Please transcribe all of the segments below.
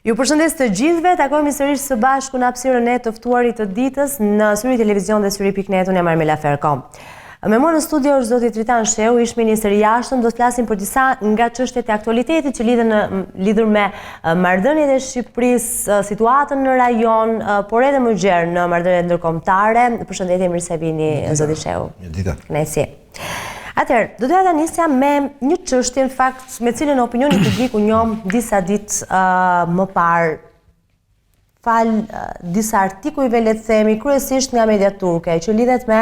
Ju përshëndes të gjithëve, takojmë sërish së bashku në hapësirën e të ftuarit të ditës në Syri Televizion dhe Syri.net. Unë jam Armela Ferko. Me mua në studio është zoti Tritan Shehu, ish ministër i jashtëm. Do të flasim për disa nga çështjet e aktualitetit që lidhur me marrëdhëniet e Shqipërisë, situatën në rajon, por edhe më gjerë në marrëdhëniet ndërkombëtare. Përshëndetje, mirë se vini zoti Shehu. Kënaqësi. Atëherë, do doja ta nisja me një çështje, në fakt, me cilën opinioni publik u njoh disa ditë më parë, fal disa artikujve, le të themi, kryesisht nga media turke, që lidhet me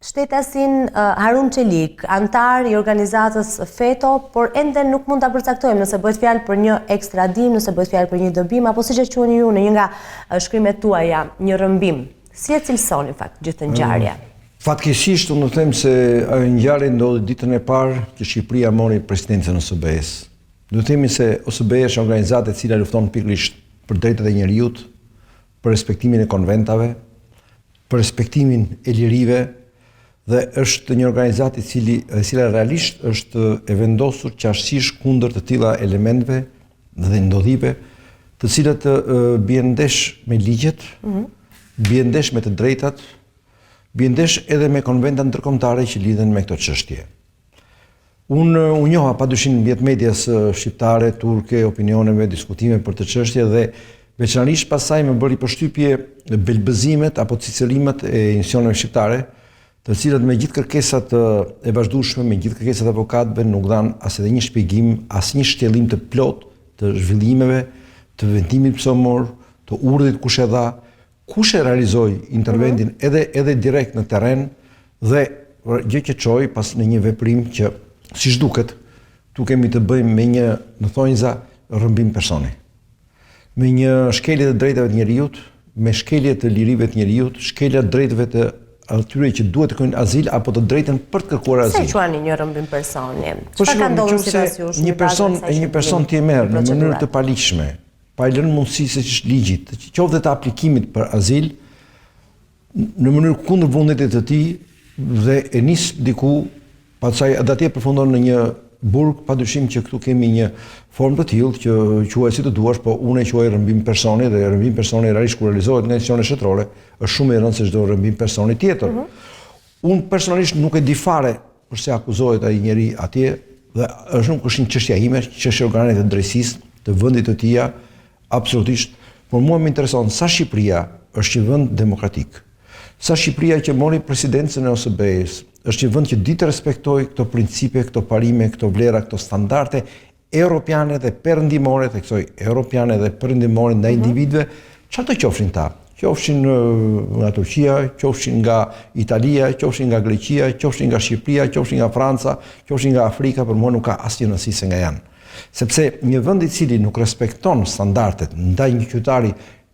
shtetasin Harun Çelik, antar i organizatës FETO, por ende nuk mund ta përcaktojmë nëse bëhet fjalë për një ekstradim, nëse bëhet fjalë për një dëbim, apo siç e quheni ju në një nga shkrimet tuaja, një rrëmbim. Si e cilësoni fakt gjithë të ngjarja? Fatkeqësisht, unë them se ajo ngjarje ndodhi ditën e parë që Shqipëria mori presidencën e OSBE-s. Do të themi se OSBE është organizatë e cila lufton pikërisht për drejtat e njerëzit, për respektimin e konventave, për respektimin e lirive, dhe është një organizatë e cila realisht është e vendosur qartësisht kundër të tilla elementeve dhe ndodhive, të cilat bien ndesh me ligjet, bien ndesh me të drejtat, bien ndesh edhe me konventat ndërkombëtare që lidhen me këto çështje. Unë u njoha padyshim mjet medias shqiptare, turke, opinioneve, diskutime për të çështje dhe veçanërisht pasaj më bëri përshtypje belbëzimet apo cicëlimet e institucioneve shqiptare, të cilat me gjithë kërkesat e vazhdueshme, me gjithë kërkesat e avokatëve nuk dhan as edhe një shpjegim, as një shtjellim të plot të zhvillimeve, të vendimit psomor, të urdhit kush e dha, kush e realizoi interventin edhe direkt në terren dhe gjë që çoi pas në një veprim që siç duket, tu kemi të bëjmë me një, në thonjza, rrëmbim personi. Me një shkelje të drejtave të njerëzit, me shkelje të lirive të njerëzit, shkelja të drejtave të atyre që duhet të kërkojnë azil apo të drejtën për të kërkuar azil. Se quani një rrëmbim personi? Çfarë ka ndodhur sipas jush? Një person të merr në mënyrë të paligjshme, pa i lënë mundësi se ç'është ligjit, qoftë të aplikimit për azil, në mënyrë kundër vullnetit të tij dhe e nis diku, pastaj atje përfundon në një burg, padyshim që këtu kemi një formë të tillë që quhet si të duash, po unë e quaj rrëmbim personi dhe rrëmbim personi realisht kur realizohet nga institucione shtetërore, është shumë i rëndë se çdo rrëmbim personi tjetër. Unë personalisht nuk e di fare përse akuzohet ai njeri atje dhe nuk është një çështje ime, çështje organeve të drejtësisë të vendit të tij, absolutisht, por mua më intereson sa Shqipëria është një vend demokratik. Sa Shqipëria që mori presidencën e OSBE-s është një vend që di të respektojë këto principe, këto parime, këto vlera, këto standarde europiane dhe perëndimore, theksoj europiane dhe perëndimore ndaj individëve, çfarë të qofshin ta. Qofshin nga Turqia, qofshin nga Italia, qofshin nga Greqia, qofshin nga Shqipëria, qofshin nga Franca, qofshin nga Afrika, për mua nuk ka asnjë rëndësi se nga janë. Sepse një vend i cili nuk respekton standardet ndaj një qytetari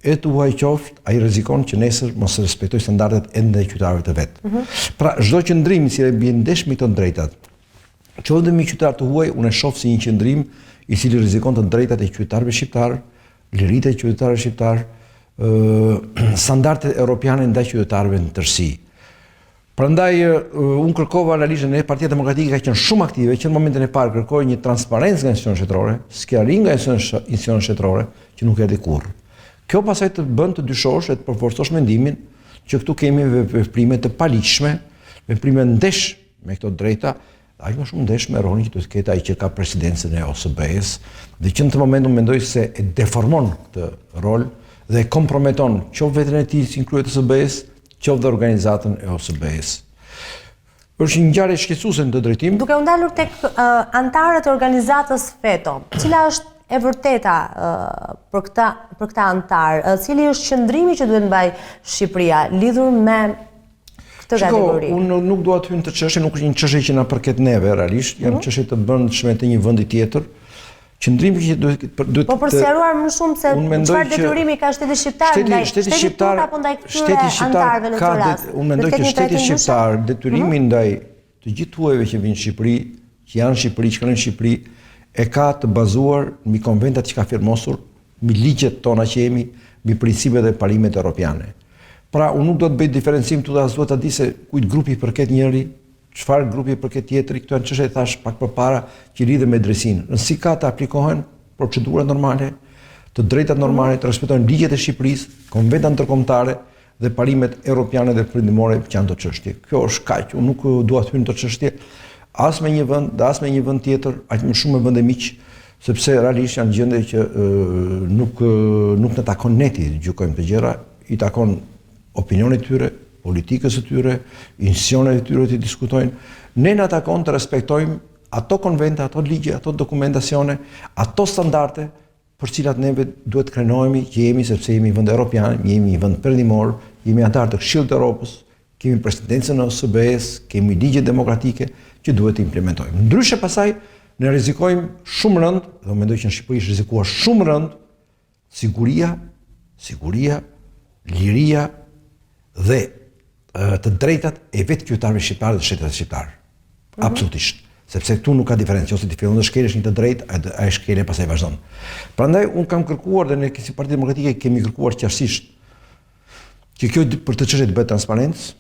e tuaj qoftë, ai rrezikon që nesër mos respektoj standardet e ndaj qytetarëve të vet. Pra çdo qëndrim i cili bie ndesh me këto drejtat, qoftë me qytetar të huaj, unë e shoh si një qëndrim i cili rrezikon të drejtat e qytetarëve shqiptar, liritë e qytetarëve shqiptar, standardet europiane ndaj qytetarëve në tërësi. Prandaj unë kërkova realisht në Partia Demokratike ka qenë shumë aktive që në momentin e parë kërkoi një transparencë nga institucionet shtetërore, sqarim nga institucionet shtetërore që nuk erdhi kurrë. Kjo pasaj të bën të dyshosh e të përforcosh mendimin që këtu kemi veprime të paligjshme, veprime ndesh me këto drejta, aq më shumë ndesh me rolin që do të ketë ai që ka presidencën e OSBE-s, dhe që në të momentin mendoj se e deformon këtë rol dhe e komprometon qoftë veten e tij si kryet të OSBE-s, qoftë dhe organizatën e OSBE-s. Është një ngjarje shqetësuese në të drejtim. Duke u ndalur tek antarët e organizatës FETO, cila është e vërteta për këta antar, cili është qëndrimi që duhet mbaj Shqipëria lidhur me këtë kategori? Unë nuk dua të hyn të çështje, nuk është një çështje që na përket neve realisht, janë çështje të brendshme të një vendi tjetër. Qëndrimi që duhet Po për sqaruar më shumë se çfarë detyrimi ka shteti shqiptar apo ndaj këtyre antarëve në këtë rast. Unë mendoj që shteti shqiptar detyrimi ndaj të gjithë huajve që vinë në Shqipëri, që janë në Shqipëri, që kanë në Shqipëri, e ka të bazuar mbi konventat që ka firmosur, mbi ligjet tona që jemi, mbi principet dhe parimet europiane. Pra, unë nuk do të bëj diferencim këtu dhe as duhet ta di se kujt grupi përket njëri, çfarë grupi përket tjetri, këto janë çështje thash pak përpara që lidhen me drejtsinë. Nëse ka të aplikohen, procedura normale, të drejtat normale, të respektojnë ligjet e Shqipërisë, konventat ndërkombëtare dhe parimet europiane dhe perëndimore që janë të çështje. Kjo është kaq, unë nuk dua të hyn në çështje as me një vend, as me një vend tjetër, aq më shumë me vende miq, sepse realisht janë gjendje që nuk na takon ne të gjykojmë të gjëra, i takon opinionit të tyre, politikës së tyre, institucionet e tyre të diskutojnë. Ne na takon të respektojmë ato konvente, ato ligje, ato dokumentacione, ato standarde për cilat neve duhet krenohemi që jemi, sepse jemi vend evropian, jemi një vend perëndimor, jemi antar të Këshillit të Evropës, kemi presidencën e OSBE-s, kemi ligje demokratike që duhet të implementojmë. Ndryshe pasaj ne rrezikojmë shumë rënd, dhe mendoj që në Shqipëri është rrezikuar shumë rënd siguria, liria dhe të drejtat e vetë qytetarëve shqiptarë dhe shtetit shqiptar. Absolutisht. Sepse këtu nuk ka diferencë, ose ti fillon të shkelësh një të drejtë, ai shkelje pastaj vazhdon. Prandaj un kam kërkuar dhe ne si Parti Demokratike kemi kërkuar qartësisht që kjo për të çështje të bëhet transparencë,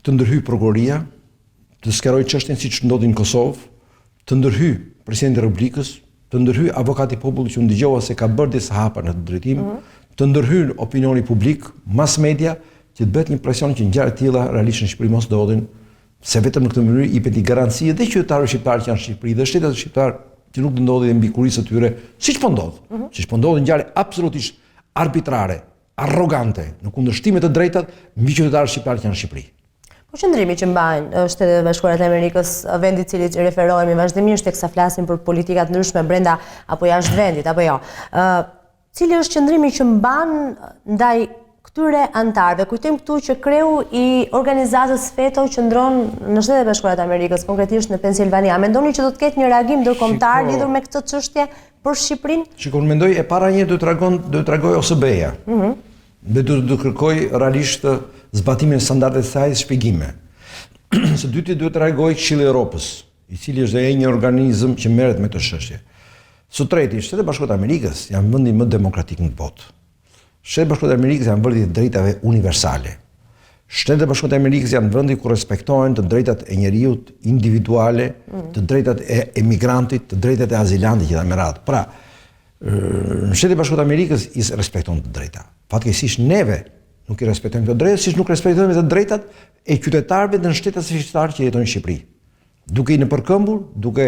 të ndërhyj prokuroria, të sqarojë çështjen siç ndodhi në Kosovë, të ndërhyj Presidenti i Republikës, të ndërhyj avokati i popullit që dëgjova se ka bërë disa hapa në të drejtim, të ndërhyj opinioni publik, mass media, që të bëhet një presion që ngjarje të tilla realisht në Shqipëri mos ndodhin. Se vetëm në këtë mënyrë i peti garanci dhe qytetarëve shqiptarë që janë në Shqipëri dhe shtetet shqiptar që nuk ndodhin dhe mbi kurisë të tyre, siç po ndodh. Siç po ndodhin ngjarje absolutisht arbitrare, arrogante, në kundërshtim me të drejtat mbi qytetarët shqiptarë që janë në Shqipëri. Po qëndrimi që mbajnë Shtetet e Bashkuara të Amerikës, vendi i cili referohemi vazhdimisht teksa flasim për politika të ndryshme brenda apo jashtë vendit, apo jo. Cili është qëndrimi që mban ndaj këtyre antarëve? Kujtojmë këtu që kreu i organizatës FETO qëndron në Shtetet e Bashkuara të Amerikës, konkretisht në Pensilvania. Mendoni që do të ketë një reagim ndërkombëtar lidhur me këtë çështje për Shqipërinë? Shikoj, mendoj e para një do të tregoj OSBE-ja. Dhe do të kërkoj realisht zbatimin e standardeve të saj shpjegime. Së dyti duhet të reagojë Këshilli i Evropës, i cili është një organizëm që merret me këtë çështje. Së treti, Shtetet e Bashkuara të Amerikës janë vendi më demokratik në botë. Shtetet e Bashkuara të Amerikës janë vendi i drejtave universale. Shtetet e Bashkuara të Amerikës janë vendi ku respektohen të drejtat e njerëzit individuale, të drejtat e emigrantit, të drejtat e azilantit që me radhë. Pra, në Shtetet e Bashkuara të Amerikës i respekton të drejta. Fatkeqësisht neve nuk i respektojmë të drejtat, siç nuk respektojmë të drejtat e qytetarëve në shtetet shqiptarë që jetojnë në Shqipëri. Duke i nëpërkëmbur, duke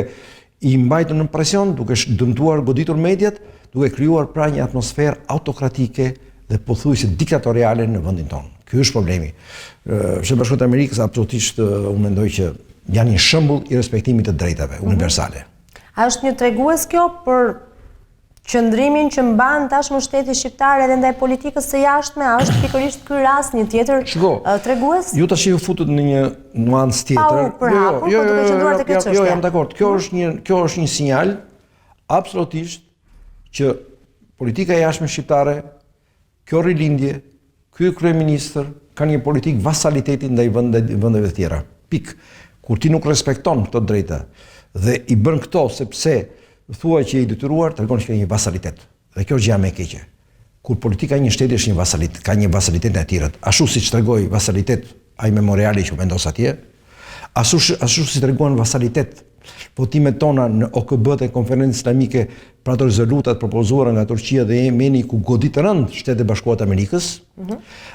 i mbajtur në presion, duke dëmtuar, goditur mediat, duke krijuar pra një atmosferë autokratike dhe pothuajse diktatoriale në vendin tonë. Ky është problemi. Shtetet e Bashkuara të Amerikës absolutisht unë mendoj që janë një shembull i respektimit të drejtave universale. A është një tregues kjo për qëndrimin që mban tashmë shteti shqiptar edhe ndaj politikës së jashtme? A është pikërisht ky rast një tjetër tregues? Ju tash ju futut në një nuancë tjetër. Jo, jam dakord. Kjo është një sinjal absolutisht që politika e jashtme shqiptare, kjo rilindje, ky kryeministër ka një politikë vasaliteti ndaj vendeve të tjera. Pik. Kur ti nuk respekton këto drejta dhe i bën këto sepse thua që i detyruar, tregon që ka një vasalitet. Dhe kjo është gjë më e keqe. Kur politika e një shteti është një vasalitet, ka një vasalitet ndaj tjerët. Ashtu siç tregoi vasalitet ai memoriali që vendos atje, ashtu si treguan vasalitet votimet tona në OKB-t e Konferencës Islamike për ato rezolutat propozuara nga Turqia dhe Jemeni ku godit rënd Shtetet e Bashkuara të Amerikës,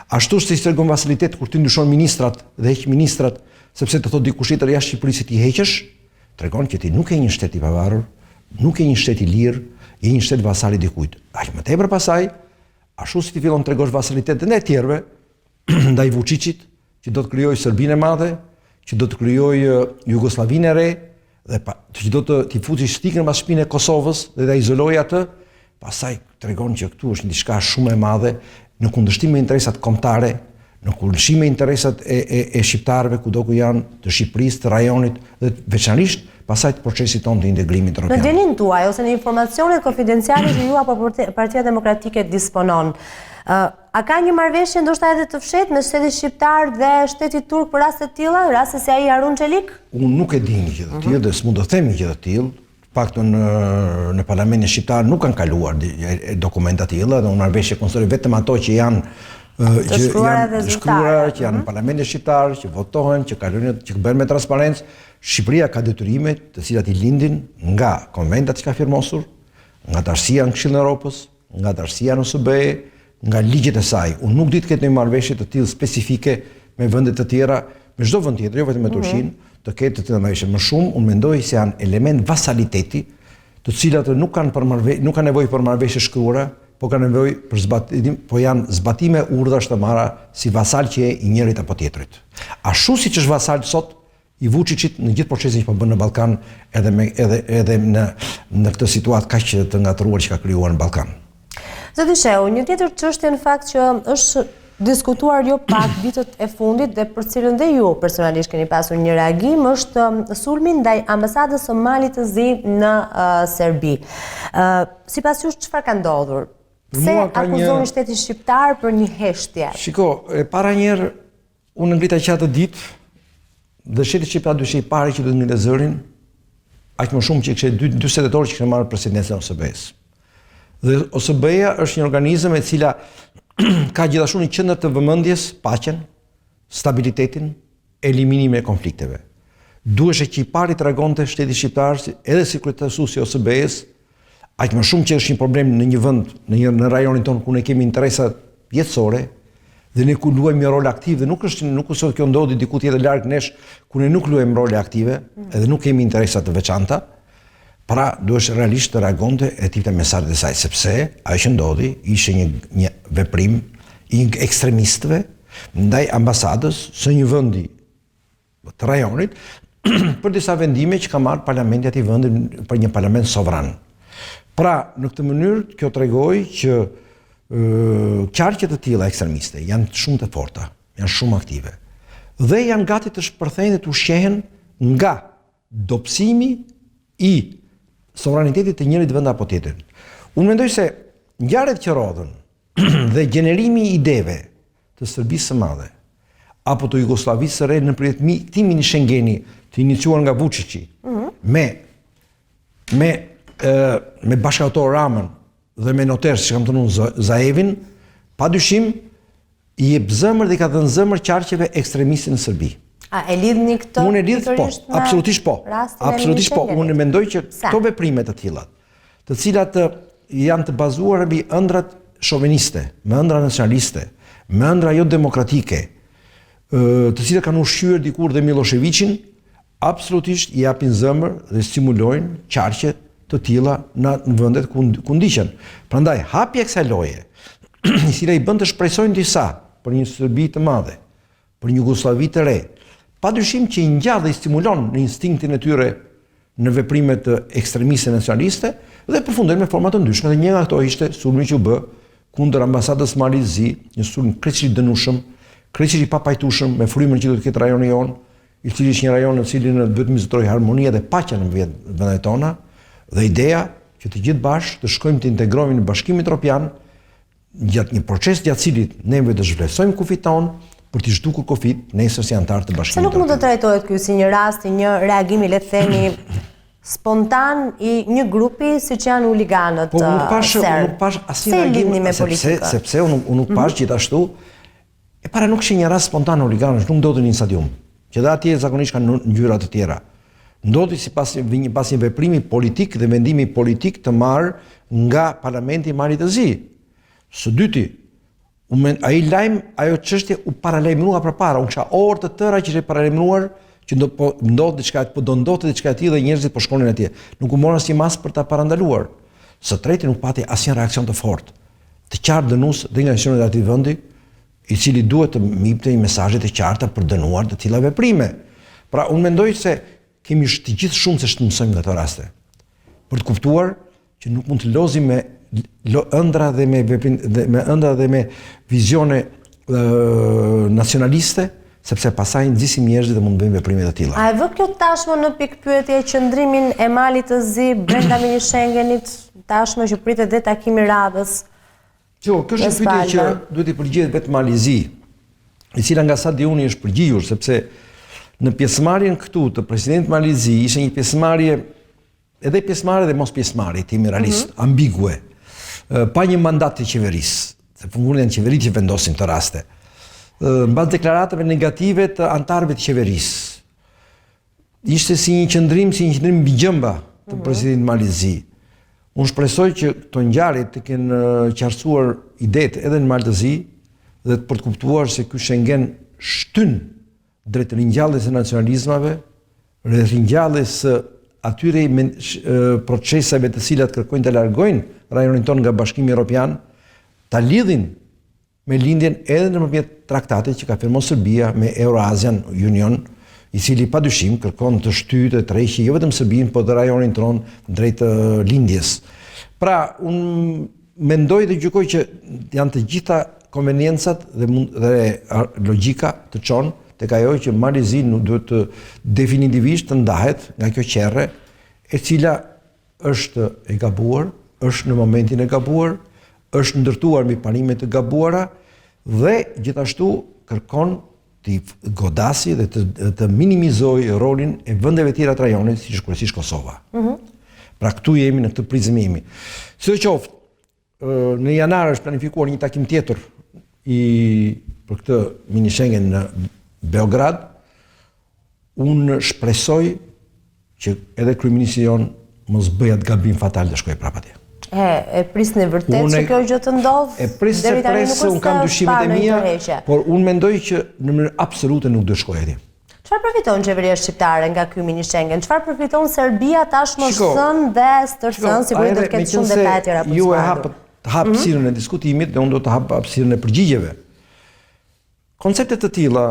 ashtu si tregon vasalitet kur ti ndryshon ministrat dhe heq ministrat sepse të thotë dikush tjetër jashtë Shqipërisë ti heqësh, tregon që ti nuk je një shtet i pavarur, nuk je një shtet i lirë, je një shtet vasal i dikujt. Aq më tepër pasaj, ashtu si ti fillon të tregosh vasalitet ndaj tjerëve, ndaj Vučićit, që do të krijojë Serbinë e Madhe, që do të krijojë Jugosllavinë e Re, dhe që do të t'i futi stikën pas shpinën e Kosovës dhe ta izolojë atë, pastaj tregon që këtu është diçka shumë e madhe në kundërshtim me interesat kombëtare, në kundërshtim me interesat e shqiptarëve kudo ku janë, të Shqipërisë, të rajonit dhe veçanërisht pasaj të procesit tonë të integrimit evropian. Në djenin tuaj ose në informacionet konfidenciale që ju apo Partia Demokratike disponon, a ka një marrëveshje ndoshta edhe të fshehtë me shtetin shqiptar dhe shtetin turk për raste të tilla, raste si ai Harun Çelik? Unë nuk e di një gjë të tillë dhe s'mund të them një gjë të tillë. Paktën në Parlamentin shqiptar nuk kanë kaluar dokumenta të tilla, dhe unë marrëveshje konsideroj vetëm ato që janë të shkruara, që janë në Parlamentin shqiptar, që votohen, që bëhen me transparencë. Shqipëria ka detyrime të cilat i lindin nga konventat që ka firmosur, nga tarësia në Këshillin e Evropës, nga tarësia në OSBE, nga ligjet e saj. Unë nuk di të ketë një marrëveshje të tillë specifike me vende të tjera, me çdo vend tjetër, jo vetëm me Turqinë, të ketë të tilla marrëveshje. Më shumë unë mendoj se janë element vasaliteti, të cilat nuk kanë nevojë për marrëveshje shkruara, po kanë nevojë për zbatim, po janë zbatime urdhrash të marra si vasal që e i njërit apo tjetrit. Ashtu siç është vasal sot i Vučićit në gjithë procesin që po bën në Ballkan, edhe në këtë situatë kaq të ngatruar që ka krijuar në Ballkan. Zoti Shehu, një tjetër çështje në fakt që është diskutuar jo pak ditët e fundit dhe për cilën dhe ju personalisht keni pasur një reagim është sulmi ndaj ambasadës së Malit të Zi në Serbi. Sipas jush çfarë ka ndodhur? Pse akuzoni shtetin shqiptar për një heshtje? Shiko, para njerë, unë ngrita qatë ditë, dhe shteti shqiptar dyshe i pari që do të ngritë zërin, aq më shumë që kështë 40 orë që kështë marrë presidencën e OSBE-s. Dhe OSBE-ja është një organizëm e cila ka gjithashtu një qendër të vëmendjes, paqen, stabilitetin, eliminimin e konflikteve. Duhej që i pari të reagonte shteti shqiptar edhe si kryetësuesi i OSBE-s, aq më shumë që është një problem në një vend, në rajonin tonë ku ne kemi interesa jetësore dhe ne ku luajmë një rol aktiv dhe nuk është kjo ndodhi diku tjetër larg nesh ku ne nuk luajmë role aktive edhe nuk kemi interesa të veçanta. Pra duhesh realisht të reagonte e tipte mesazhet e saj sepse ajo që ndodhi ishte një veprim i ekstremistëve ndaj ambasadës së një vendi të rajonit për disa vendime që ka marrë parlamenti i atij vendi për një parlament sovran. Pra, në këtë mënyrë, kjo tregoj që qarqet të tilla ekstremiste janë shumë të forta, janë shumë aktive dhe janë gati të shpërthejnë dhe të ushqehen nga dobësimi i sovranitetit të njërit vend apo tjetrit. Unë mendoj se ngjarjet që rodhen dhe gjenerimi i ideve të Serbisë së Madhe apo të Jugosllavisë së Re në përjetimin e Schengeni të iniciuar nga Vučići me bashkëautor Ramën dhe me noterës që kam të nunë Zaevin, pa dyshim i jep zëmër dhe i ka dhënë zëmër qarqeve ekstremistë në Serbi. A e lidhni këtë? Unë e lidh po, absolutisht po. Absolutisht po. Unë mendoj që këto veprime të tilla, të cilat janë të bazuara mbi ëndrat shoveniste, me ëndra nacionaliste, me ëndra jo demokratike, të cilat kanë ushqyer dikur dhe Miloševićin, absolutisht i japin zëmër dhe stimulojnë qarqe të tilla në vendet ku ndiqen. Prandaj hapja e kësaj loje, i cila i bën të shpresojnë disa për një Serbi të madhe, për një Jugosllavi të re, padyshim që i ngjarr dhe i stimulon në instinktin e tyre në veprimet ekstremiste nacionaliste dhe përfundojnë me forma të ndryshme. Dhe një nga ato ishte sulmi që u bë kundër ambasadës Malit të Zi, një sulm krejtësisht dënueshëm, krejtësisht i papajtueshëm me frymën që do të ketë rajoni jon, i cili është një rajon në cilin duhet të mizotrojë harmonia dhe paqja në vendet tona. Dhe ideja që të gjithë bashkë të shkojmë të integrohemi në Bashkimin Evropian gjatë një proces gjatë cilit ne vetë zhvlerësojmë kufit tonë për të zhdukur kufit nesër si antar të Bashkimit Evropian. Se nuk mund të trajtohet ky si një rast i një reagimi, le të themi, spontan i një grupi siç janë huliganët serb. Nuk pash asnjë reagim sepse unë nuk pash gjithashtu e para nuk ishte një rast spontan huliganësh, nuk ndodhin në stadium. Që dhe atje zakonisht kanë ngjyra të tjera. Ndodhi pas një veprimi politik dhe vendimi politik të marrë nga parlamenti i Malit të Zi. Së dyti, ai lajm, ajo çështje u paralajmërua përpara, unë kisha orë të tëra që ishte paralajmëruar që do ndodhte diçka e tillë dhe njerëzit po shkonin atje. Nuk u morën asnjë mas për ta parandaluar. Së treti nuk pati asnjë reaksion të fortë, të qartë dënues dhe nga institucionet e atij vendi, i cili duhet të jepte mesazhe të qarta për dënuar të tilla veprime. Pra unë mendoj se kemi të gjithë shumë se të mësojmë nga këto raste. Për të kuptuar që nuk mund të lozim me ëndra dhe me vizione nacionaliste, sepse pasaj nxisim njerëzit dhe mund të bëjmë veprime të tilla. A e vë kjo tashmë në pikpyetje qëndrimin e Malit të Zi brenda mini Schengenit, tashmë që pritet dhe takimi Radhës? Jo, kjo është një pyetje që duhet i përgjigjet vetëm Mali i Zi, i cila nga sa di unë është përgjigjur, sepse në pjesëmarrjen këtu të presidentit Malit të Zi ishte një pjesëmarrje edhe pjesëmarrje dhe mos pjesëmarrje, timi realist, ambigue, pa një mandat të qeverisë, se funksioninë e qeverisë që vendosin të raste. Mbas deklaratave negative të antarëve të qeverisë. Ishte si një qëndrim mbi gjëmba të presidentit Malit të Zi. Unë shpresoj që këto ngjarje të kenë qartësuar idetë edhe në Maltëzi dhe për të kuptuar se ky Schengen shtyn drejt ringjalljes së nacionalizmave, drejt ringjalljes së atyre proceseve të cilat kërkojnë të largojnë rajonin tonë nga Bashkimi Evropian, ta lidhin me lindjen edhe nëpërmjet traktatit që ka firmuar Serbia me Eurasian Union, i cili padyshim kërkon të shtyjë të tërheqë jo vetëm Serbinë, por edhe rajonin tonë drejt lindjes. Pra, unë mendoj dhe gjykoj që janë të gjitha konveniencat dhe logjika të çon tek ajo që Malizi nuk duhet të definitivisht të ndahet nga kjo qerre, e cila është e gabuar, është në momentin e gabuar, është ndërtuar mbi panime të gabuara dhe gjithashtu kërkon të godasi dhe të minimizoj rolin e vendeve tjera të rajonit, si është kryesisht Kosova. Pra këtu jemi në këtë prizmë jemi. Sidoqoftë, në janar është planifikuar një takim tjetër për këtë mini Schengen në Beograd. Unë shpresoj që edhe kryeministri jonë mos bëj atë gabim fatal të shkojë prapë atje. E prisni vërtet që kjo gjë të ndodh? E prisë, unë kam dyshimet e mia, por unë mendoj që në mënyrë absolute nuk do shkojë atje. Çfarë përfiton qeveria shqiptare nga ky mini Schengen? Çfarë përfiton Serbia tashmë sën dhe stërthën, sigurisht do të ketë shumë detaje tjera për të. Ju e hapët hapësirën e diskutimit dhe unë do të hap hapësirën e përgjigjeve. Konceptet të tilla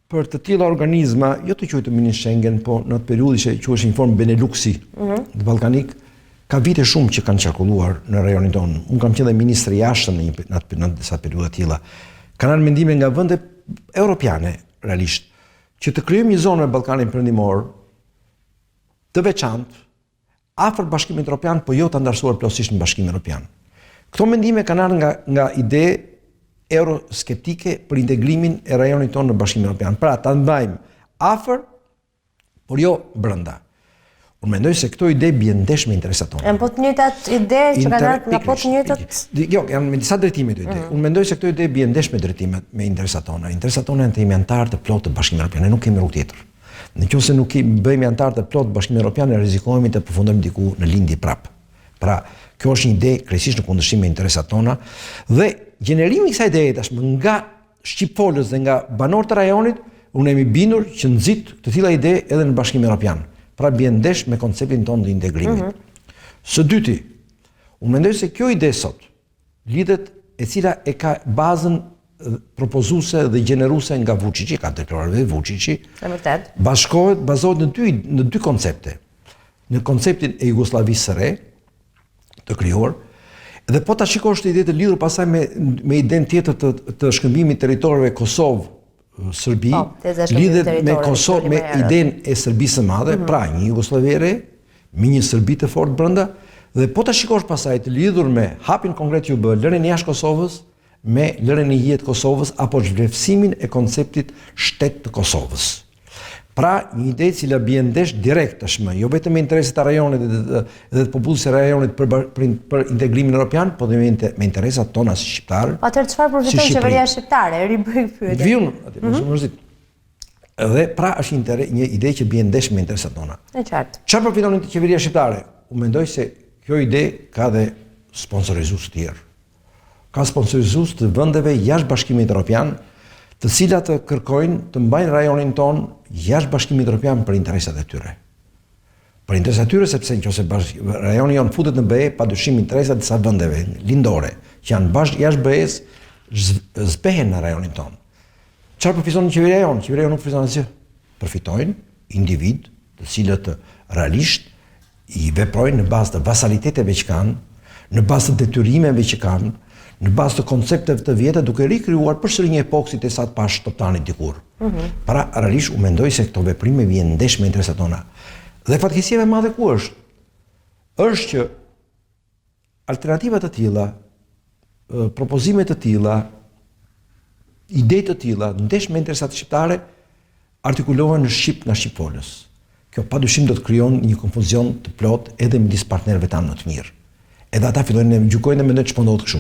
për të tilla organizma, jo të quajtur mini Schengen, po në atë periudhë që quheshin në formë Beneluxi, të ballkanik, ka vite shumë që kanë qarkulluar në rajonin tonë. Unë kam qenë dhe ministri i jashtëm në disa periudha të tilla. Kanë ardhur mendime nga vende europiane realisht që të krijojmë një zonë me Ballkanin Perëndimor të veçantë afër Bashkimit Evropian, po jo të ndarësuar plotësisht në Bashkimin Evropian. Këto mendime kanë ardhur nga ide euroskeptike për integrimin e rajonit tonë në Bashkimin Evropian. Pra, ta mbajmë afër, por jo brenda. Unë mendoj se këto ide bien ndesh me interesat tona. Janë po të njëjtat ide që kanë ardhur nga po të njëjtat? Jo, janë me disa drejtime këto ide. Unë mendoj se këto ide bien ndesh me drejtimet me interesat tona. Interesat tona janë të jemi antar të plotë të Bashkimit Evropian, ne nuk kemi rrugë tjetër. Nëse nuk bëhemi antar të plotë të Bashkimit Evropian, ne rrezikohemi të përfundojmë diku në lindje prap. Pra, kjo është një ide kryesisht në kundërshtim me interesat tona dhe gjenerimi i kësaj ideje tashmë nga shqipfolës dhe nga banorët e rajonit, unë jam i bindur që nxit të tilla ide edhe në Bashkimin Evropian. Pra bien ndesh me konceptin tonë të integrimit. Së dyti, unë mendoj se kjo ide sot lidhet e cila e ka bazën propozuese dhe gjeneruese nga Vučići, ka deklaruar dhe Vučići. Vërtet. Bazohet në dy koncepte. Në konceptin e Jugosllavisë së re të krijuar, dhe po ta shikosh të ide të lidhur pasaj me idenë tjetër të shkëmbimit territorëve Kosovë Serbi, lidhet me Kosovë, me idenë e Serbisë së Madhe, pra një Jugosllavi e re, me një Serbi të fortë brenda, dhe po ta shikosh pasaj të lidhur me hapin konkret që u bë lëren jashtë Kosovës, me lëren e jetë Kosovës apo zhvlerësimin e konceptit shtet të Kosovës. Pra, një ide cila bie ndesh direkt tashmë, jo vetëm me interesat e rajonit dhe të popullit të rajonit për integrimin evropian, por dhe me interesat tona si shqiptar. Atëherë çfarë përfiton qeveria shqiptare? Ribëj pyetjen. Viun atë, mos mërzit. Dhe pra është një ide që bie ndesh me interesat tona. E qartë. Çfarë përfiton qeveria shqiptare? Unë mendoj se kjo ide ka dhe sponsorizues të tjerë. Ka sponsorizues të vendeve jashtë Bashkimit Evropian, të cilat të kërkojnë të mbajnë rajonin ton jashtë Bashkimit Evropian për interesat e tyre. Për interesat e tyre sepse nëse rajoni jon futet në BE, padyshim interesat e disa vendeve lindore që janë jashtë BE-s zbehen në rajonin ton. Çfarë përfiton qeveria jon? Qeveria jon nuk përfiton asgjë. Përfitojnë individ të cilët realisht i veprojnë në bazë të vasaliteteve që kanë, në bazë të detyrimeve që kanë, në bazë të koncepteve të vjetra, duke rikrijuar përsëri një epokë si sa të pash Toptani dikur. Para realisht u mendoj se këto veprime vjen ndesh me interesat tona. Dhe fatkeqësia e madhe ku është? Është që alternativa të tilla, propozime të tilla, ide të tilla ndesh me interesat shqiptare artikulohen në shqip nga shqipfolës. Kjo padyshim do të krijon një konfuzion të plot edhe midis partnerëve tanë më të mirë. Edhe ata fillojnë të gjykojnë dhe mendojnë ç'po ndodh kështu.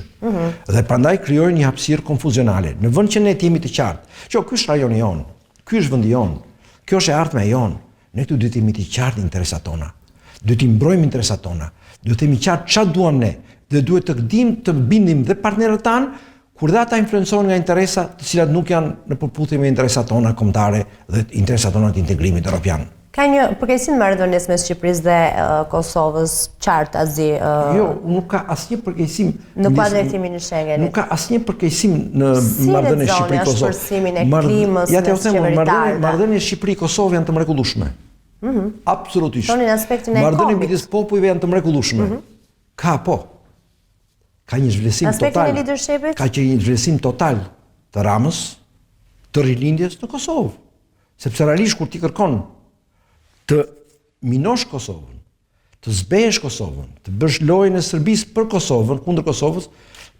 Dhe prandaj krijojnë një hapësirë konfuzionale. Në vend që ne të jemi të qartë, që ky është rajoni jon, ky është vendi jon, kjo është e ardhmja jon, ne këtu duhet të jemi të qartë interesat tona. Duhet t'i mbrojmë interesat tona. Duhet themi qartë çfarë duam ne. Dhe duhet të gdim të bindim dhe partnerët tanë kur dhe ata influencohen nga interesa të cilat nuk janë në përputhje me interesat tona kombëtare dhe interesat tona të integrimit evropian. Ka një përkeqësi në marrëdhënies mes Shqipërisë dhe Kosovës, qartë azi. Jo, nuk ka asnjë përkeqësim në kuadrin e klimit në Schengen. Nuk ka asnjë përkeqësim në marrëdhënien Shqipëri-Kosovë. Shqipëri-Kosovë. Klimës, ja t'ju them, marrëdhëniet Shqipëri-Kosovë janë të mrekullueshme. Absolutisht. Tonin aspektin e marrëdhëniet midis popujve janë të mrekullueshme. Ka një zhvillësim total. Ka që një zhvillësim total të Ramës, të rilindjes në Kosovë. Sepse realisht kur ti kërkon të minosh Kosovën, të zbehesh Kosovën, të bësh lojën e Serbisë për Kosovën, kundër Kosovës,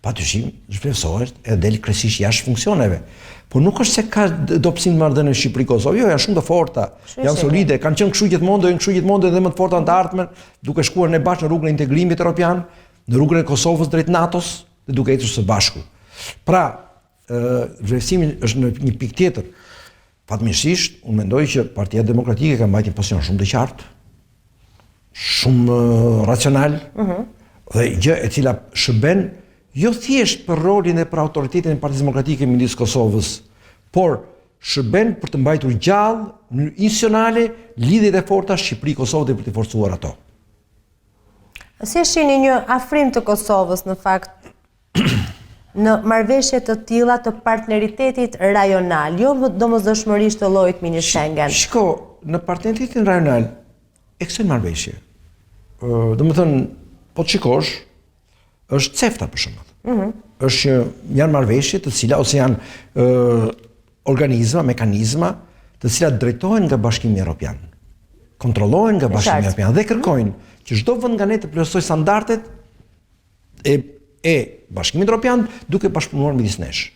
patyshim zhvlerësohet e del kryesisht jashtë funksioneve. Por nuk është se ka dobësim marrëdhënie Shqipëri-Kosovë, jo, janë shumë të forta, janë solide, kanë qenë kështu gjithmonë, do jenë kështu gjithmonë edhe më të forta në të ardhmen, duke shkuar ne bashkë në rrugën e integrimit evropian, në rrugën e Kosovës drejt NATO-s dhe duke ecur së bashku. Pra, zhvlerësimi është në një pikë tjetër. Fatmirësisht, unë mendoj që Partia Demokratike ka mbajtur një pozicion shumë të qartë, shumë racional, dhe gjë e cila shërben jo thjesht për rolin dhe për autoritetin e Partisë Demokratike midis Kosovës, por shërben për të mbajtur gjallë në institucionale lidhjet e forta Shqipëri-Kosovë dhe për të forcuar ato. Si e shihni një afrim të Kosovës në fakt në marrëveshje të tilla të partneritetit rajonal, jo domosdoshmërisht të llojit mini Schengen? Shiko, në partneritetin rajonal ekse marrëveshje. Domethënë, po të shikosh, është CEFTA për shembull. Është janë marrëveshje të cilat ose janë organizma, mekanizma të cilat drejtohen nga Bashkimi Evropian. Kontrollohen nga Bashkimi Evropian dhe kërkojnë që çdo vend nga ne të plotësojë standardet e Bashkimit Evropian duke bashkëpunuar midis nesh.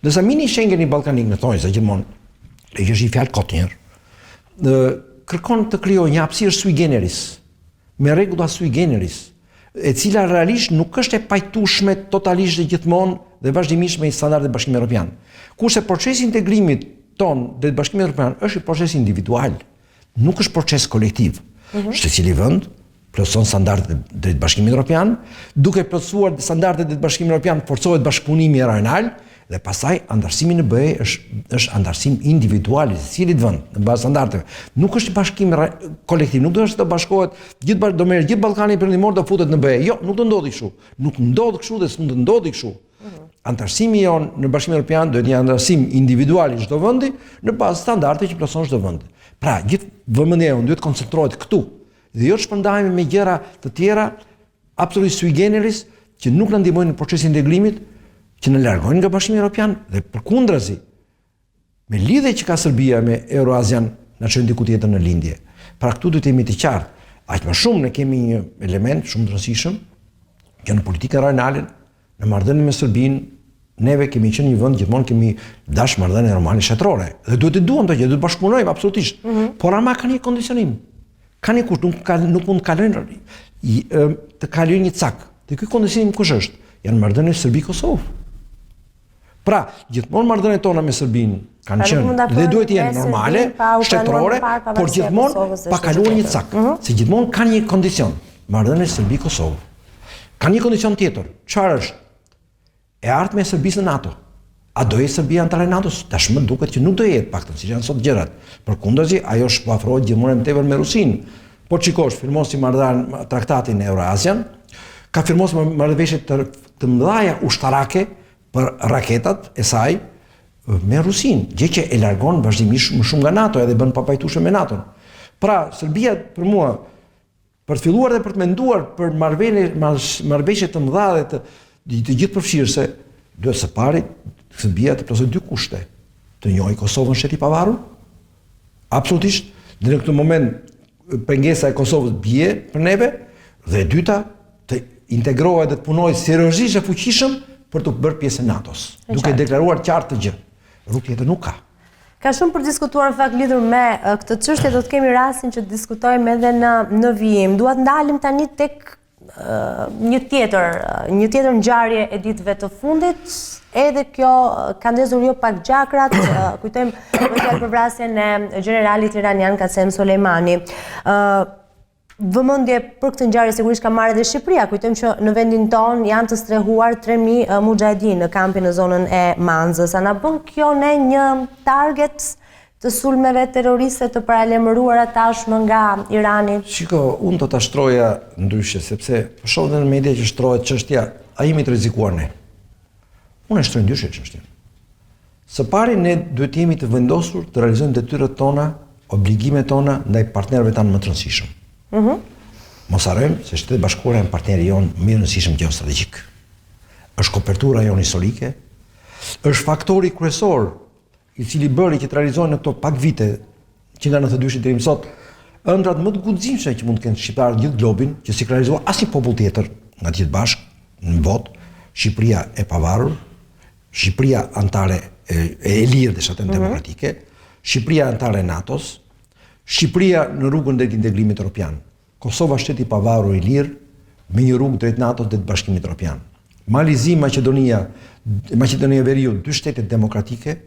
Ndërsa mini Schengeni ballkanik në thonjë se gjithmonë e që është i fjalë kot njërë, kërkon të krijojë një hapësirë sui generis, me rregulla sui generis, e cila realisht nuk është e pajtueshme totalisht dhe gjithmonë dhe vazhdimisht me standardet e Bashkimit Evropian. Kurse procesi i integrimit ton drejt Bashkimit Evropian është një proces individual, nuk është proces kolektiv. Secili vend plotëson standardet drejt Bashkimit Evropian, duke plotësuar standardet drejt Bashkimit Evropian, forcohet bashkëpunimi rajonal dhe pastaj antarësimi në BE është antarësim individual i secilit vend në bazë standardeve. Nuk është bashkim kolektiv, nuk do të bashkohet do merret gjithë Ballkani Perëndimor do futet në BE. Jo, nuk do ndodhi kështu. Nuk ndodh kështu dhe s'mund të ndodhi kështu. Antarësimi jon në Bashkimin Evropian duhet një antarësim individual i çdo vendi në bazë standardeve që plotëson çdo vend. Pra, gjithë vëmendja jonë duhet të koncentrohet këtu dhe jo të shpërndahemi me gjëra të tjera absolutisht sui generis që nuk na ndihmojnë në procesin e integrimit, që na largojnë nga Bashkimi Evropian dhe përkundrazi me lidhje që ka Serbia me Euroasian na çojnë diku tjetër në lindje. Pra këtu duhet të jemi të qartë. Aq më shumë ne kemi një element shumë të rëndësishëm që në politikën rajonale, në marrëdhënie me Serbinë, neve kemi qenë një vend gjithmonë kemi dash marrëdhënie normale shtetërore. Dhe duhet të duam të gjë, duhet të bashkëpunojmë absolutisht. Por ama ka një kondicionim. Ka një kusht, nuk mund të kalojnë një cak. Dhe ky kondicionim kush është? Janë marrëdhënie Serbi-Kosovë. Pra, gjithmonë marrëdhëniet tona me Serbinë kanë qenë dhe duhet të jenë normale, shtetërore, por gjithmonë pa kaluar një cak. Se gjithmonë ka një kondicion. Marrëdhënia Serbi-Kosovë. Ka një kondicion tjetër. Çfarë është? E ardhmja e Serbisë në NATO. A do jetë Serbia anëtare e NATO-s? Tashmë duket që nuk do jetë, paktën siç janë sot gjërat. Përkundazi, ajo shpafrohet gjithmonë më tepër me Rusinë. Po çikosh, firmosi traktatin e Eurasian, ka firmosur marrëveshje të mëdha ushtarake për raketat e saj me Rusinë, gjë që e largon vazhdimisht më shumë nga NATO edhe bën papajtueshme me NATO-n. Pra, Serbia për mua për të filluar dhe për të menduar për marrëveshje të mëdha dhe të gjithë përfshirëse, duhet së pari Serbia të plotësojë dy kushte. Të njohë Kosovën shteti i pavarur, absolutisht, dhe në këtë moment pengesa e Kosovës bie për neve, dhe e dyta të integrohet dhe të punojë seriozisht e fuqishëm për të bërë pjesë e NATO-s, duke deklaruar qartë të gjë. Rrugë tjetër nuk ka. Ka shumë për diskutuar në fakt lidhur me këtë çështje, do të kemi rastin që të diskutojmë edhe në vijim. Dua të ndalim tani tek një tjetër ngjarje e ditëve të fundit, edhe kjo ka ndezur jo pak gjakrat, kujtojmë për vrasjen e generalit iranian Qasem Soleimani. vëmendje për këtë ngjarje sigurisht ka marrë edhe Shqipëria. Kujtojmë që në vendin ton janë të strehuar 3000 mujahidin në kampin në zonën e Manzës. A na bën kjo ne një target të sulmeve terroriste të paralemëruara tashmë nga Irani? Shiko, unë do ta shtroja ndryshe, sepse shoh në media që shtrohet çështja, a jemi të rrezikuar ne? Unë e shtroj ndryshe çështjen. Së pari ne duhet jemi të vendosur të realizojmë detyrat tona, obligimet tona ndaj partnerëve tanë më të rëndësishëm. Mos harrojmë se Shtetet Bashkuara janë partneri jonë më i rëndësishëm gjeostrategjik. Është kopertura jonë historike, është faktori kryesor i cili bëri që të realizohen në këto pak vite që nga 92 deri më sot ëndrat më të guximshme që mund të kenë shqiptarët në gjithë globin, që si ka realizuar asnjë popull tjetër nga të gjithë bashkë në botë, Shqipëria e pavarur, Shqipëria antare e lirë dhe shatën demokratike, Shqipëria antare e NATO-s, Shqipëria në rrugën drejt integrimit evropian. Kosova shteti i pavarur i lirë me një rrugë drejt NATO-s dhe të Bashkimit Evropian. Malizi, Maqedonia e Veriut, dy shtete demokratike,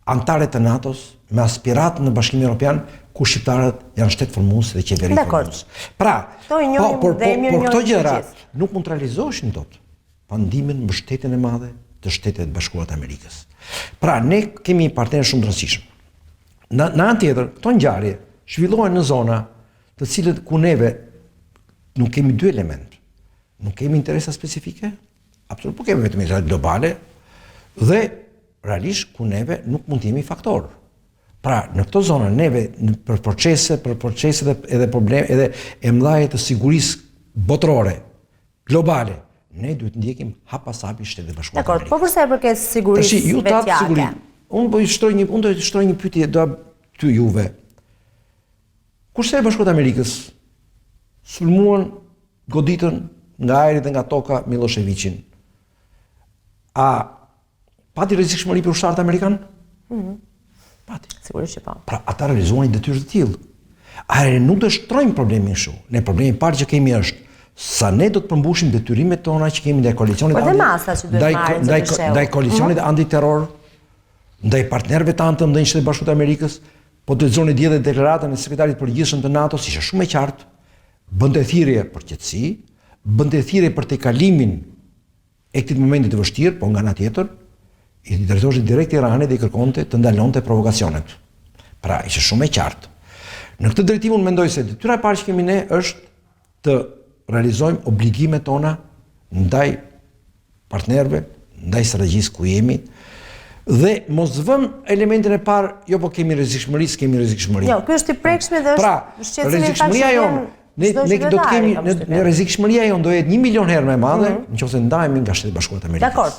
antare të NATO-s me aspirat në Bashkimin Evropian, ku shqiptarët janë shtet formues dhe qeveri formues. Pra, por këto gjëra nuk mund të realizoheshin dot pa ndihmën, mbështetjen e madhe të Shtetet Bashkuara të Amerikës. Pra, ne kemi një partner shumë të rëndësishëm. Në anë tjetër, këto ngjarje zhvillohen në zona të cilët ku neve nuk kemi dy element. Nuk kemi interesa specifike, absolutisht, po kemi vetëm interesa globale dhe realisht ku neve nuk mund të jemi faktor. Pra, në këto zona neve për procese edhe probleme edhe e mëdha të sigurisë botërore, globale, ne duhet ndjekim hap pas hapi Shtetet Bashkuara. Dakor, po përsa e përket sigurisë vetjake. Unë do të shtroj një pyetje ty juve. Kur Shtetet Bashkuara të Amerikës sulmuan, goditën nga ajri dhe nga toka Miloševićin, a pati rrezikshmëri për ushtarët amerikan? Pati. Sigurisht që po. Pra, ata realizuan detyrë të tillë. Nuk do shtrojmë problemin kështu. Ne problemi i parë që kemi është sa ne do të përmbushim detyrimet tona që kemi ndaj koalicionit ndaj koalicionit antiterror, ndaj partnerëve tanë të ndaj Shtetit Bashkuar të Amerikës, po të lexoni dje dhe deklaratën e sekretarit të përgjithshëm të NATO-s, ishte shumë e qartë, bënte thirrje për qetësi, bënte thirrje për tejkalimin e këtij momenti të vështirë, po nga ana tjetër, i drejtohej direkt Iranit dhe i kërkonte të ndalonte provokacionet. Pra, ishte shumë e qartë. Në këtë drejtim unë mendoj se detyra e parë që kemi ne është të realizojmë obligimet tona ndaj partnerëve, ndaj strategjisë ku jemi, dhe mos vëmë elementin e parë, jo po kemi rrezikshmëri, s'kemi rrezikshmëri. Jo, ky është i prekshëm dhe është shqetësimi i rrezikshmëria jonë. Ne do të kemi në rrezikshmëria jonë do jetë 1 milion herë më e madhe nëse ndahemi nga Shtetet Bashkuara të Amerikës. Dakor.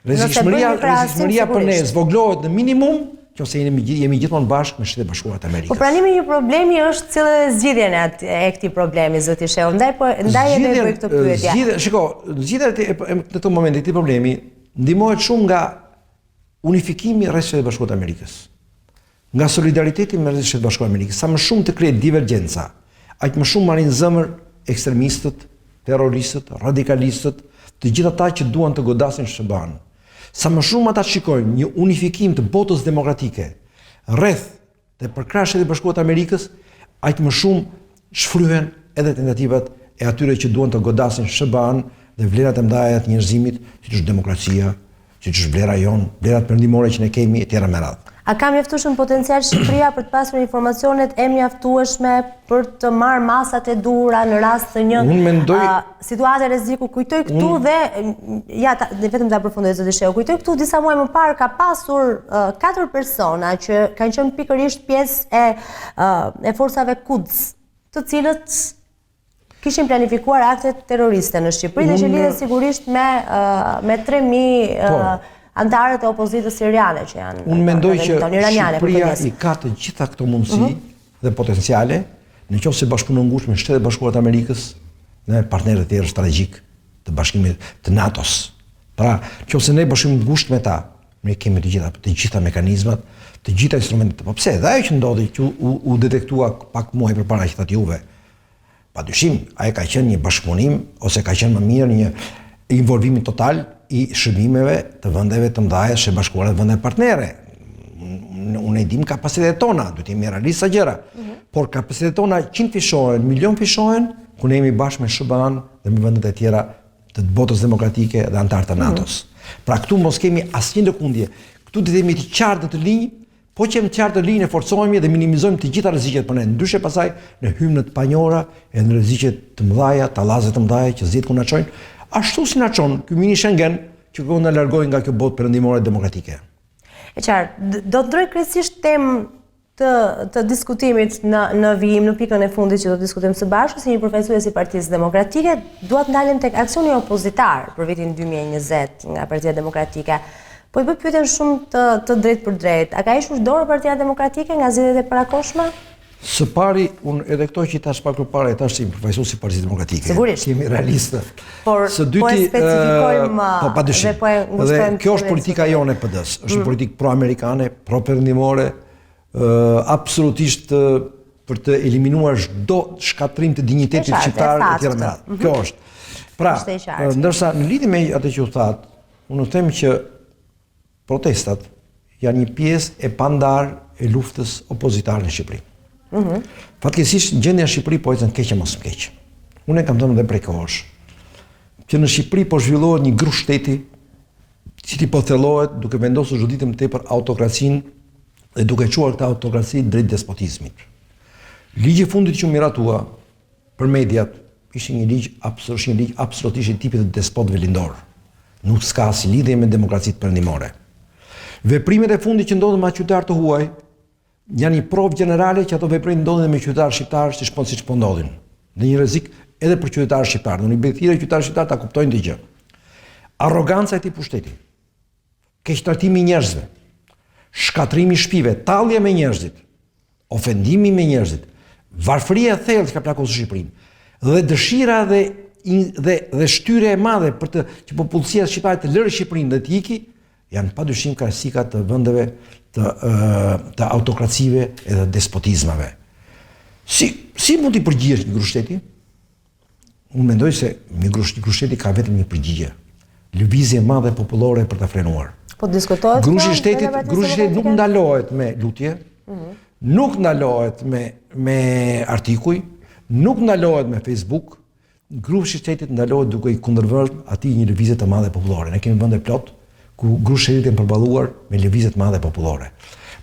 Rrezikshmëria për ne zvoglohet në minimum nëse jemi gjithmonë bashkë me Shtetet Bashkuara të Amerikës. Po pranimi i një problemi është cilë zgjidhjen e këtij problemi, zoti Shehu. Ndaj e bëj këtë pyetje. Shiko, zgjidhja në këtë moment e këtij problemi ndihmohet shumë nga unifikimi rreth Shtetit Bashkuar të Amerikës. Nga solidariteti me Shtetet Bashkuara të Amerikës, sa më shumë të krijet divergjenca, aq më shumë marrin zemër ekstremistët, terroristët, radikalistët, të gjithë ata që duan të godasin SBA-n. Sa më shumë ata shikojnë një unifikim të botës demokratike rreth dhe përkrah Shtetit Bashkuar të Amerikës, aq më shumë shfryhen edhe tentativat e atyre që duan të godasin SBA-n dhe vlerat e mëdha të njerëzimit, siç është demokracia, siç është vlera jonë, vlerat perëndimore që ne kemi etj. Me radhë. A ka mjaftueshëm potencial Shqipëria për të pasur informacionet e mjaftueshme për të marrë masat e duhura në rast të një situate rreziku? Kujtoj këtu dhe vetëm ta përfundoj zoti Shehu. Kujtoj këtu disa muaj më parë ka pasur 4 persona që kanë qenë pikërisht pjesë e forcave Quds, të cilët kishin planifikuar akte terroriste në Shqipëri dhe që lidhen sigurisht me 3000 antarët e opozitës siriane që janë. Unë mendoj që Shqipëria i ka të gjitha këto mundësi dhe potenciale, nëse bashkëpunon ngushtë me Shtetet Bashkuara të Amerikës dhe partnerët e tjerë strategjik të Bashkimit të NATO-s. Pra, nëse ne bashkëpunojmë ngushtë me ta, ne kemi të gjitha mekanizmat, të gjitha instrumentet. Po pse? Dhe ajo që ndodhi që u detektua pak muaj përpara që thatë juve, padyshim, ai ka qenë një bashkëpunim ose ka qenë më mirë një involvimi total i shërbimeve të vendeve të mëdha Shtetet Bashkuara dhe vende partnere. unë e dim kapacitetet tona, duhet jemi realistë sa gjëra. Por kapacitetet tona 100 fishohen, milion fishohen, ku ne jemi bashkë me SBA-n dhe me vendet e tjera të botës demokratike dhe antarë të NATO-s. Pra këtu mos kemi asnjë lëkundje. Këtu do të jemi të qartë të linjë, po që jemi të qartë të linjë e forcohemi dhe minimizojmë të gjitha rreziqet për ne. Ndryshe pasaj në hymë në të panjohura e në rreziqet të mëdha, tallaze të mëdha që zgjidh ku na çojnë. Ashtu si na çon ky mini Schengen që do na largojë nga kjo botë perëndimore demokratike. E qartë, do të ndroj kryesisht temë të diskutimit në vijim në pikën e fundit që do të diskutojmë së bashku si një përfaqësues i Partisë Demokratike, dua të ndalem tek aksioni opozitar për vitin 2020 nga Partia Demokratike. Po i bëj pyetjen shumë të drejtë për drejtë. A ka ishur dorë Partia Demokratike nga zgjedhjet e parakohshme? Së pari, unë edhe këto që i tash pak përpara e tash si përfaqësues i Partisë Demokratike. Sigurisht. Jemi realistë. Por së dyti, po e specifikojmë dhe po e ngushtojmë. Kjo është politika jone e PD-s. Është një politikë pro-amerikane, pro-perëndimore, absolutisht për të eliminuar çdo shkatrim të dinjitetit shqiptar e tjera me radhë. Kjo është. Pra, ndërsa në lidhje me atë që u thatë, unë them që protestat janë një pjesë e pandarë e luftës opozitare në Shqipëri. Fatkeqësisht gjendja në Shqipëri po ecën keq e mos më keq. Unë e kam thënë edhe prej kohësh që në Shqipëri po zhvillohet një grup shteti i cili po thellohet duke vendosur çdo ditë më tepër autokracinë dhe duke quar këtë autokraci drejt despotizmit. Ligji i fundit që u miratua për mediat ishte një ligj absolutisht i tipit të despotëve lindor. Nuk s'ka as lidhje me demokracitë perëndimore. Veprimet e fundit që ndodhen me qytetarë të huaj janë një provë gjenerale që ato veprime ndodhin me qytetarë shqiptarë siç po ndodhin. Dhe një rrezik edhe për qytetarët shqiptarë. Në një bethire qytetarët shqiptarë ta kuptojnë të gjë. Arroganca e këtij pushteti, keqtrajtimi i njerëzve, shkatrimi i shtëpive, tallje me njerëzit, ofendimi me njerëzit, varfëria e thellë që ka plagosur Shqipërinë dhe dëshira dhe shtyrja e madhe për që popullsia shqiptare të lërë Shqipërinë dhe të iki, janë padyshim karakteristika të vendeve të autokracive edhe despotizmave. Si mund t'i përgjigjesh një grup shteti? Unë mendoj se një grup shteti ka vetëm një përgjigje. Lëvizje e madhe popullore për ta frenuar. Po diskutohet kjo? Grushi i shtetit nuk ndalohet me lutje, nuk ndalohet me artikuj, nuk ndalohet me Facebook. Grushi i shtetit ndalohet duke i kundërvërë atij një lëvizje të madhe popullore. Ne kemi vende plot ku grushi i shtetit janë përballuar me lëvizje të madhe popullore.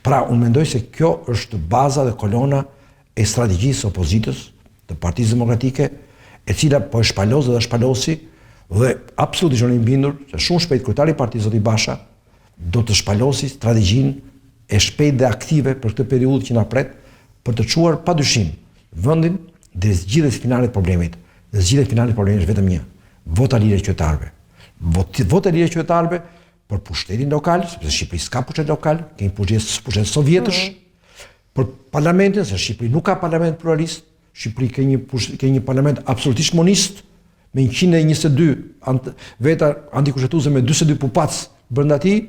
Pra, unë mendoj se kjo është baza dhe kolona e strategjisë opozitës të Partisë Demokratike, e cila po e shpalos dhe shpalosi dhe absolutisht jam i bindur se shumë shpejt kryetari i partisë zoti Basha do të shpalosi strategjinë e shpejtë dhe aktive për këtë periudhë që na pret për të çuar padyshim vendin drejt zgjidhjes finale të problemit. Dhe zgjidhja finale e problemit është vetëm një: vota lire e qytetarëve. Vota lire e qytetarëve për pushtetin lokal, sepse Shqipëri s'ka pushtet lokal, kemi pushtet sovjetësh. Për parlamentin, se Shqipëri nuk ka parlament pluralist, Shqipëri ka një parlament absolutisht monist, me 122 veta antikushtetuese me 42 pupac brenda tij,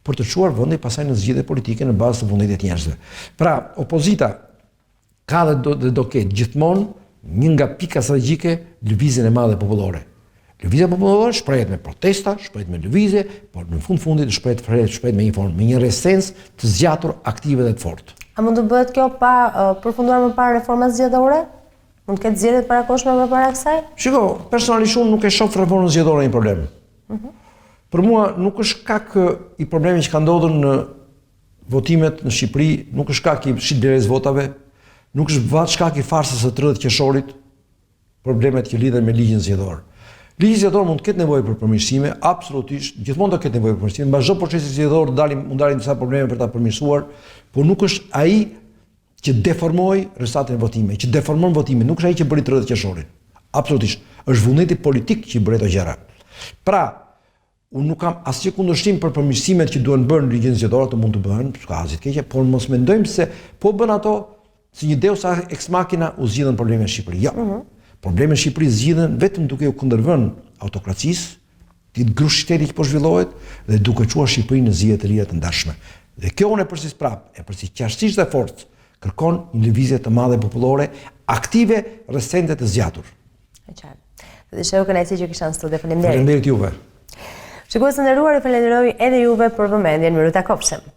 për të çuar vendin pasaj në zgjidhje politike në bazë të vullnetit të njerëzve. Pra, opozita ka dhe do ketë gjithmonë një nga pika strategjike lëvizjen e madhe popullore. Lëvizja popullore shprehet me protesta, shprehet me lëvizje, por në fundit shprehet me një resens të zgjatur, aktive dhe të fortë. A mund të bëhet kjo pa përfunduar më parë reforma zgjedhore? Mund të ketë zgjedhje të parakohshme më para kësaj? Shiko, personalisht unë nuk e shoh reformën zgjedhore një problem. Për mua nuk është shkak i problemit që ka ndodhur në votimet në Shqipëri, nuk është shkak i shitblerjes votave, nuk është shkak i farsës së 30 qershorit, problemet që lidhen me ligjin zgjedhor. Ligji zgjedhor mund të ketë nevojë për përmirësime, absolutisht, gjithmonë do ketë nevojë për përmirësime. Mbas çdo procesi zgjedhor mund dalin disa probleme për ta përmirësuar, por nuk është ai që deformoi rezultatin e votimit, që deformon votimin, nuk është ai që bëri 30 qershorin. Absolutisht, është vullneti politik që bëri ato gjëra. Pra, unë nuk kam asnjë kundërshtim për përmirësimet që duhen bërë në ligjin zgjedhor, ato mund të bëhen, s'ka asgjë të keqe, por mos mendojmë se po bën ato si një deus ex machina u zgjidhen problemet në Shqipëri. Jo. Problemet në Shqipëri zgjidhen vetëm duke u kundërvënë autokracisë, ditë grushi shteti që po zhvillohet dhe duke çuar Shqipërinë në zgjedhje të lira të ndershme. Dhe kjo unë e përsëris prapë, e përsëris qartësisht dhe fortë, kërkon një lëvizje të madhe popullore, aktive, recente të zgjatur. E qartë. Dhe shëu kënaqësi që kisha në studio. Faleminderit. Faleminderit juve. Shikues të nderuar, ju falenderoj edhe juve për vëmendjen. Miru ta kopshëm.